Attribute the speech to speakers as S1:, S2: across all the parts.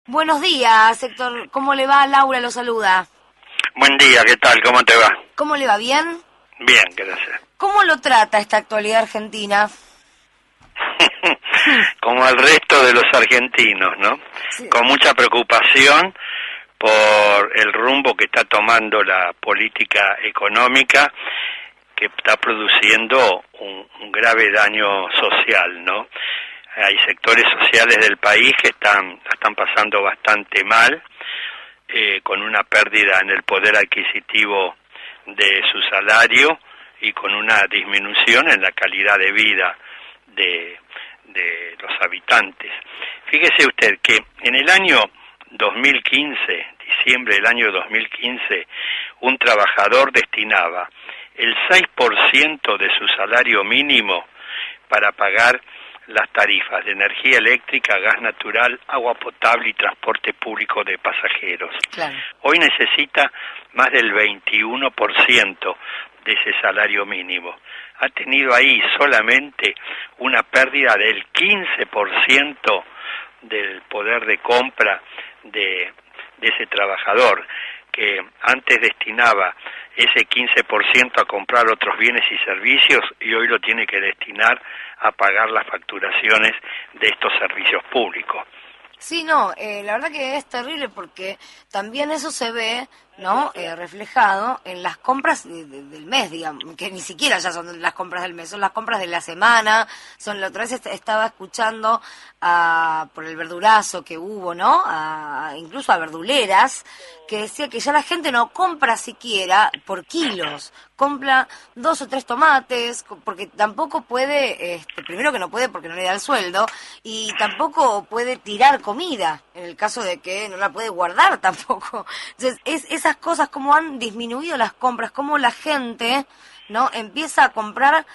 S1: Buenos días, Héctor. ¿Cómo le va? Laura lo saluda.
S2: Buen día, ¿qué tal? ¿Cómo te va?
S1: ¿Cómo le va? ¿Bien?
S2: Bien, gracias.
S1: ¿Cómo lo trata esta actualidad argentina?
S2: Como al resto de los argentinos, ¿no?
S1: Sí.
S2: Con mucha preocupación por el rumbo que está tomando la política económica, que está produciendo un grave daño social, ¿no? Hay sectores sociales del país que están pasando bastante mal, con una pérdida en el poder adquisitivo de su salario y con una disminución en la calidad de vida de los habitantes. Fíjese usted que en el año 2015, diciembre del año 2015, un trabajador destinaba el 6% de su salario mínimo para pagar las tarifas de energía eléctrica, gas natural, agua potable y transporte público de pasajeros.
S1: Claro.
S2: Hoy necesita más del 21% de ese salario mínimo. Ha tenido ahí solamente una pérdida del 15% del poder de compra de ese trabajador, que antes destinaba ese 15% a comprar otros bienes y servicios y hoy lo tiene que destinar a pagar las facturaciones de estos servicios públicos.
S1: Sí, no, la verdad que es terrible porque también eso se ve, ¿no? Reflejado en las compras del mes, digamos, que ni siquiera ya son las compras del mes, son las compras de la semana. La otra vez estaba escuchando por el verdurazo que hubo, ¿no? Incluso a verduleras, que decía que ya la gente no compra siquiera por kilos, compra 2 o 3 tomates, porque tampoco puede, primero que no puede porque no le da el sueldo, y tampoco puede tirar comida, en el caso de que no la puede guardar tampoco. Entonces, esas cosas, como han disminuido las compras, como la gente, ¿no? Empieza a comprar,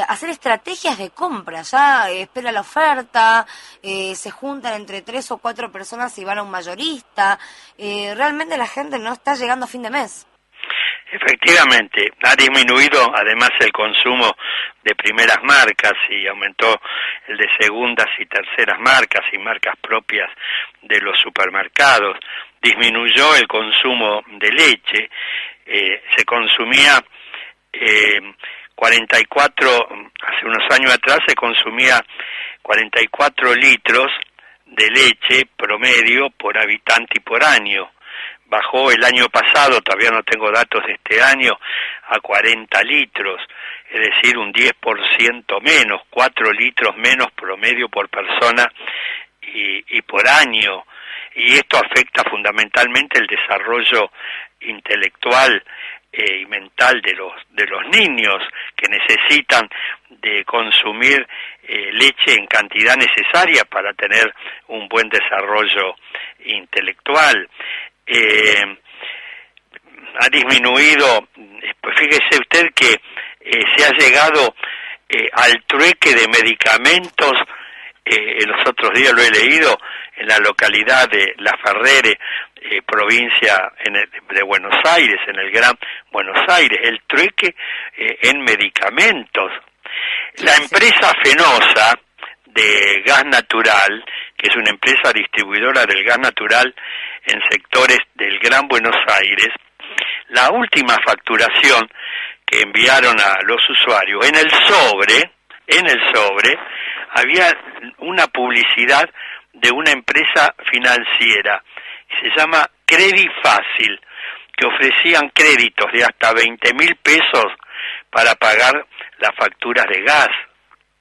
S1: hacer estrategias de compra, ya espera la oferta, se juntan entre 3 o 4 personas y van a un mayorista. Realmente la gente no está llegando a fin de mes.
S2: Efectivamente, ha disminuido además el consumo de primeras marcas y aumentó el de segundas y terceras marcas y marcas propias de los supermercados. Disminuyó el consumo de leche, se consumía 44, hace unos años atrás se consumía 44 litros de leche promedio por habitante y por año. Bajó el año pasado, todavía no tengo datos de este año, a 40 litros, es decir, un 10% menos, 4 litros menos promedio por persona y por año. Y esto afecta fundamentalmente el desarrollo intelectual y mental de los niños, que necesitan de consumir leche en cantidad necesaria para tener un buen desarrollo intelectual. Ha disminuido, pues fíjese usted que se ha llegado al trueque de medicamentos. Los otros días lo he leído en la localidad de La Ferrere, provincia de Buenos Aires, en el Gran Buenos Aires, el trueque en medicamentos. La empresa Fenosa de gas natural, que es una empresa distribuidora del gas natural en sectores del Gran Buenos Aires, la última facturación que enviaron a los usuarios, en el sobre había una publicidad de una empresa financiera, se llama Credifácil, que ofrecían créditos de hasta 20.000 pesos para pagar las facturas de gas.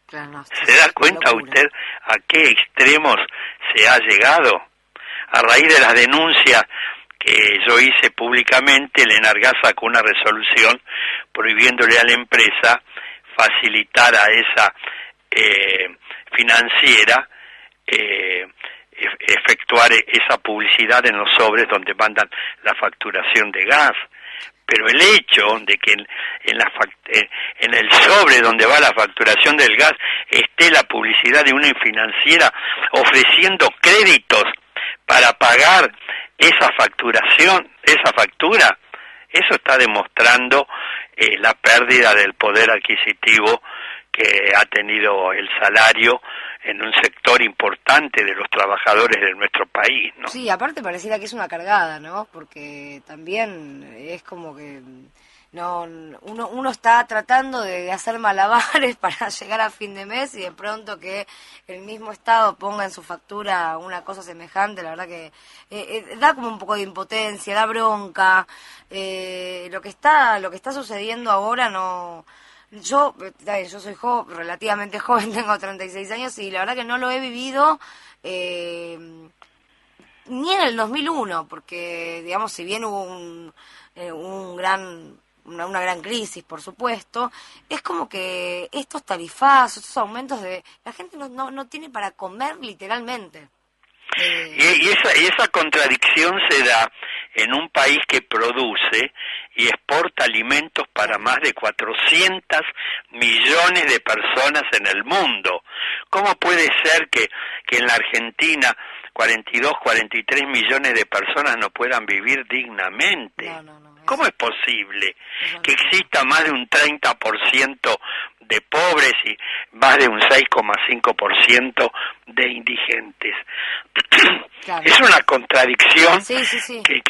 S1: Claro,
S2: ¿Se da cuenta usted a qué extremos se ha llegado? A raíz de las denuncias que yo hice públicamente, el ENARGAS sacó una resolución prohibiéndole a la empresa facilitar a esa financiera efectuar esa publicidad en los sobres donde mandan la facturación de gas. Pero el hecho de que en el sobre donde va la facturación del gas esté la publicidad de una financiera ofreciendo créditos para pagar esa factura, eso está demostrando la pérdida del poder adquisitivo que ha tenido el salario en un sector importante de los trabajadores de nuestro país, ¿no?
S1: Sí, aparte pareciera que es una cargada, ¿no? Porque también es como que no uno está tratando de hacer malabares para llegar a fin de mes y de pronto que el mismo Estado ponga en su factura una cosa semejante, la verdad que da como un poco de impotencia, da bronca. Lo que está sucediendo ahora no... Yo soy relativamente joven, tengo 36 años y la verdad que no lo he vivido ni en el 2001, porque, digamos, si bien hubo una gran crisis, por supuesto, es como que estos tarifazos, estos aumentos la gente no tiene para comer literalmente.
S2: Y esa contradicción se da en un país que produce y exporta alimentos para más de 400 millones de personas en el mundo. ¿Cómo puede ser que en la Argentina 42, 43 millones de personas no puedan vivir dignamente?
S1: No.
S2: ¿Cómo es posible que exista más de un 30% de pobres y más de un 6,5% de indigentes? Claro. Es una contradicción
S1: sí.
S2: que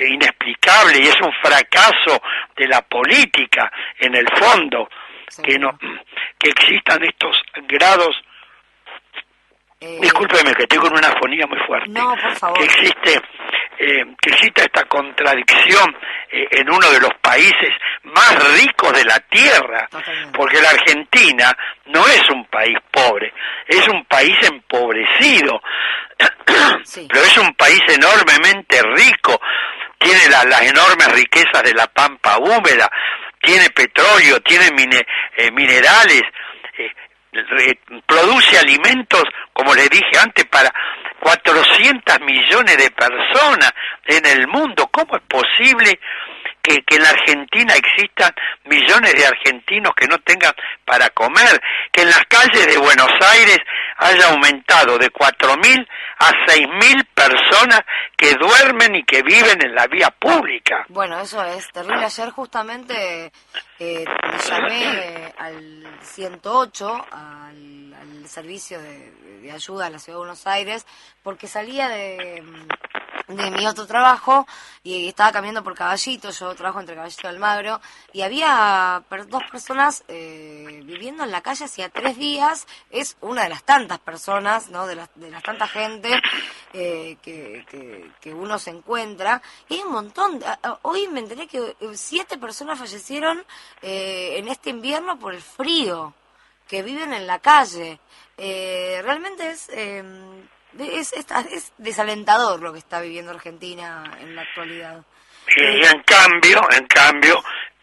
S2: inexplicable, y es un fracaso de la política en el fondo, que existan estos grados. Discúlpeme que estoy con una afonía muy fuerte.
S1: No, por favor.
S2: Que exista esta contradicción en uno de los países más ricos de la tierra. Totalmente. Porque la Argentina no es un país pobre, es un país empobrecido, sí. Pero es un país enormemente rico, tiene las enormes riquezas de la pampa húmeda, tiene petróleo, tiene minerales, produce alimentos, como les dije antes, para 400 millones de personas en el mundo. ¿Cómo es posible que en la Argentina existan millones de argentinos que no tengan para comer? Que en las calles de Buenos Aires haya aumentado de 4.000 a 6.000 personas que duermen y que viven en la vía pública.
S1: Bueno, eso es terrible. Ayer justamente llamé al 108, al servicio de ayuda a la Ciudad de Buenos Aires, porque salía de mi otro trabajo y estaba caminando por Caballito. Yo trabajo entre Caballito y Almagro, y había dos personas viviendo en la calle hacía 3 días. Es una de las tantas personas, ¿no? de las tanta gente que uno se encuentra, y hay un montón. Hoy me enteré que 7 personas fallecieron en este invierno por el frío, que viven en la calle. Realmente es desalentador lo que está viviendo Argentina en la actualidad.
S2: Y en cambio,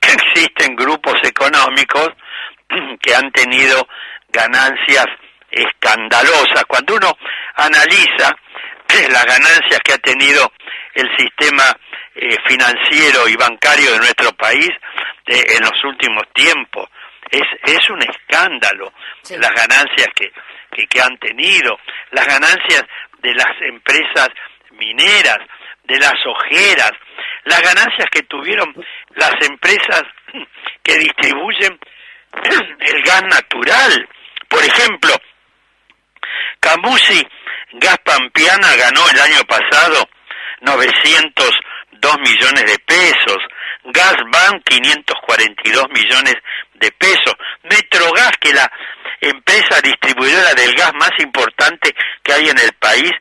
S2: existen grupos económicos que han tenido ganancias escandalosas. Cuando uno analiza las ganancias que ha tenido el sistema financiero y bancario de nuestro país en los últimos tiempos, es un escándalo. Sí. Las ganancias que han tenido, las ganancias de las empresas mineras, de las ojeras, las ganancias que tuvieron las empresas que distribuyen el gas natural. Por ejemplo, Camusi Gas Pampeana ganó el año pasado 902 millones de pesos, Gasban 542 millones de pesos, Metrogas, que la empresa distribuidora del gas más importante que hay en el país,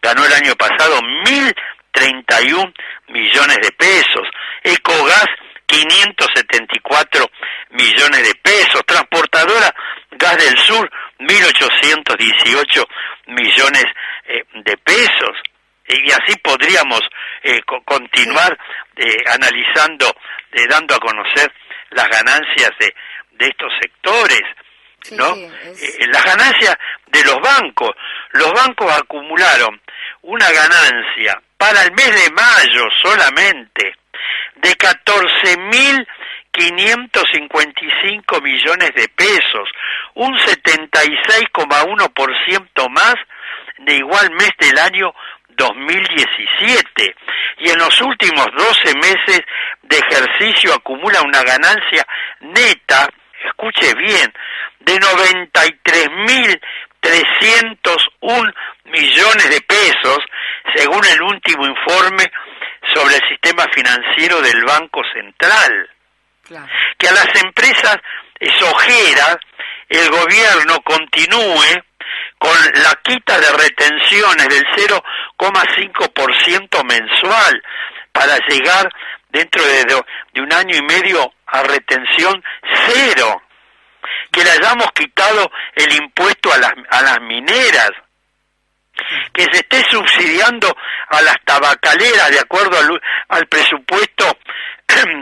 S2: ganó el año pasado 1.031 millones de pesos, Ecogas 574 millones de pesos, Transportadora Gas del Sur 1.818 millones de pesos. Y así podríamos continuar analizando, dando a conocer las ganancias de estos sectores, ¿no? Las ganancias de los bancos. Los bancos acumularon una ganancia para el mes de mayo solamente de 14.555 millones de pesos, un 76,1% más de igual mes del año 2017, y en los últimos 12 meses de ejercicio acumula una ganancia neta, escuche bien, de 93.301 millones de pesos, según el último informe sobre el sistema financiero del Banco Central. Claro. Que a las empresas exogeras el gobierno continúe con la quita de retenciones del 0,5% mensual para llegar dentro de un año y medio a retención cero, que le hayamos quitado el impuesto a las mineras, que se esté subsidiando a las tabacaleras de acuerdo al presupuesto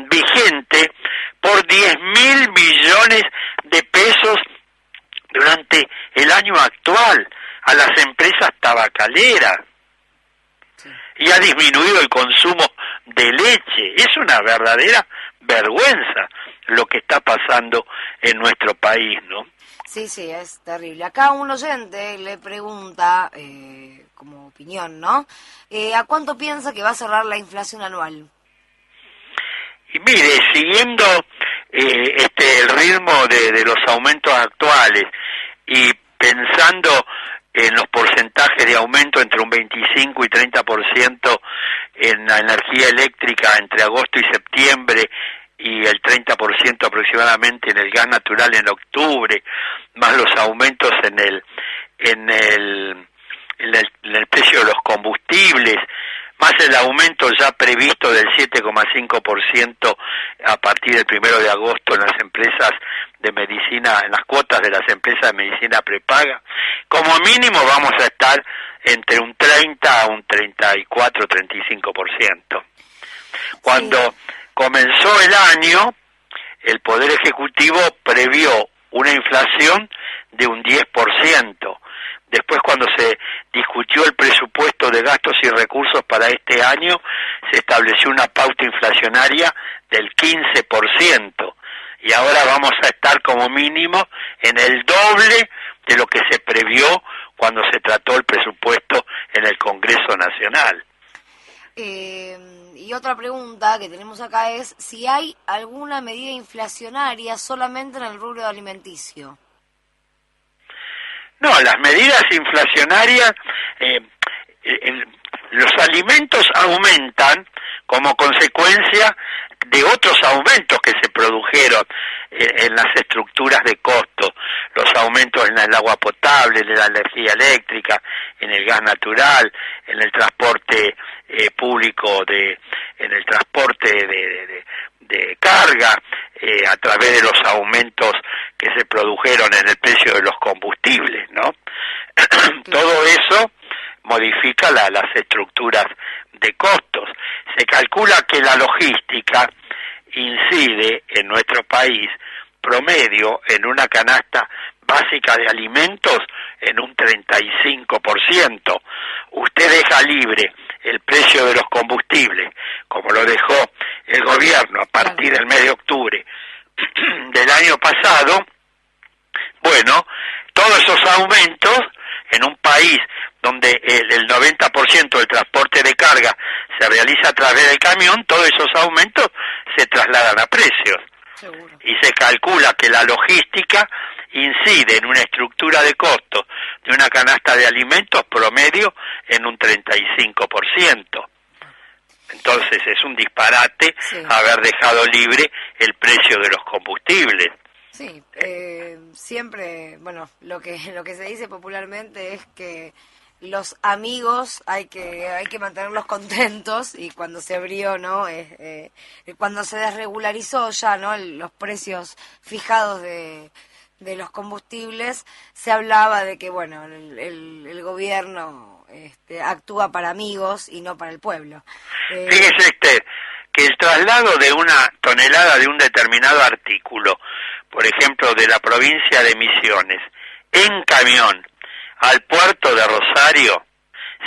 S2: vigente por 10.000 millones de pesos durante el año actual a las empresas tabacaleras. Sí. Y ha disminuido el consumo de leche. Es una verdadera vergüenza lo que está pasando en nuestro país, ¿no?
S1: Sí, sí, es terrible. Acá un oyente le pregunta, como opinión, ¿no? ¿A cuánto piensa que va a cerrar la inflación anual?
S2: Y mire, siguiendo el ritmo de los aumentos actuales y pensando en los porcentajes de aumento entre un 25 y 30% en la energía eléctrica entre agosto y septiembre, y el 30% aproximadamente en el gas natural en octubre, más los aumentos en el precio de los combustibles, más el aumento ya previsto del 7,5% a partir del 1 de agosto en las empresas de medicina, en las cuotas de las empresas de medicina prepaga. Como mínimo vamos a estar entre un 30 a un 34, 35%. Cuando comenzó el año, el Poder Ejecutivo previó una inflación de un 10%. Después, cuando se discutió el presupuesto de gastos y recursos para este año, se estableció una pauta inflacionaria del 15%. Y ahora vamos a estar como mínimo en el doble de lo que se previó cuando se trató el presupuesto en el Congreso Nacional.
S1: Y otra pregunta que tenemos acá es si hay alguna medida inflacionaria solamente en el rubro alimenticio.
S2: No, las medidas inflacionarias, los alimentos aumentan como consecuencia de otros aumentos que se produjeron en las estructuras de costo, los aumentos en el agua potable, en la energía eléctrica, en el gas natural, en el transporte público, en el transporte de carga, a través de los aumentos que se produjeron en el precio de los combustibles, ¿no? Todo eso modifica las estructuras de costos. Se calcula que la logística incide en nuestro país promedio en una canasta básica de alimentos en un 35%. Usted deja libre el precio de los combustibles, como lo dejó el gobierno a partir del mes de octubre del año pasado. Bueno, todos esos aumentos en un país donde el 90% del transporte de carga se realiza a través del camión, todos esos aumentos se trasladan a precios. Seguro. Y se calcula que la logística incide en una estructura de costos de una canasta de alimentos promedio en un 35%. Entonces es un disparate haber dejado libre el precio de los combustibles.
S1: Sí, siempre, bueno, lo que se dice popularmente es que los amigos hay que mantenerlos contentos, y cuando se abrió, ¿no? Cuando se desregularizó ya, ¿no? Los precios fijados de los combustibles, se hablaba de que, bueno, el gobierno actúa para amigos y no para el pueblo.
S2: Fíjese usted que el traslado de una tonelada de un determinado artículo, por ejemplo, de la provincia de Misiones, en camión al puerto de Rosario,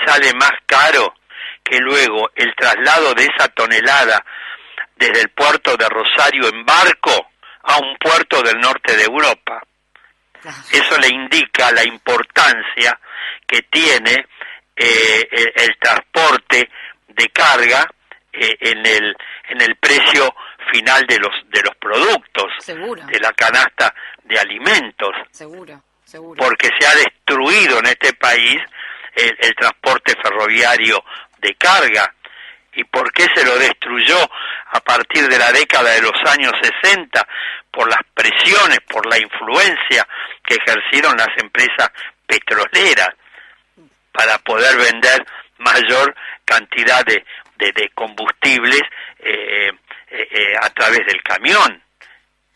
S2: sale más caro que luego el traslado de esa tonelada desde el puerto de Rosario en barco a un puerto del norte de Europa. Eso le indica la importancia que tiene el transporte de carga en el precio final de los productos.
S1: Seguro.
S2: De la canasta de alimentos,
S1: Seguro, seguro.
S2: porque se ha destruido en este país el transporte ferroviario de carga. ¿Y por qué se lo destruyó a partir de la década de los años 60? Por las presiones, por la influencia que ejercieron las empresas petroleras para poder vender mayor cantidad de combustibles a través del camión.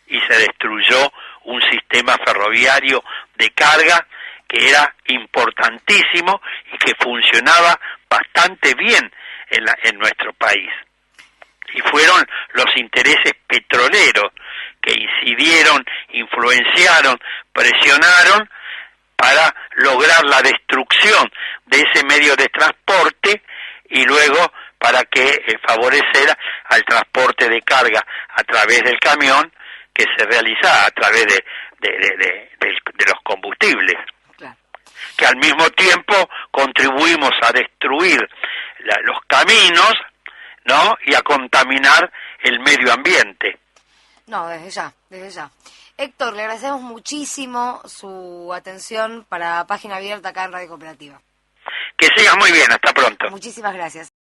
S2: Y se destruyó un sistema ferroviario de carga que era importantísimo y que funcionaba bastante bien en nuestro país. Y fueron los intereses petroleros que incidieron, influenciaron, presionaron para lograr la destrucción de ese medio de transporte y luego para que favoreciera al transporte de carga a través del camión que se realiza a través de los combustibles.
S1: Claro.
S2: Que al mismo tiempo contribuimos a destruir los caminos, ¿no? Y a contaminar el medio ambiente.
S1: No, desde ya, desde ya. Héctor, le agradecemos muchísimo su atención para Página Abierta acá en Radio Cooperativa.
S2: Que sigas muy bien, hasta pronto.
S1: Muchísimas gracias.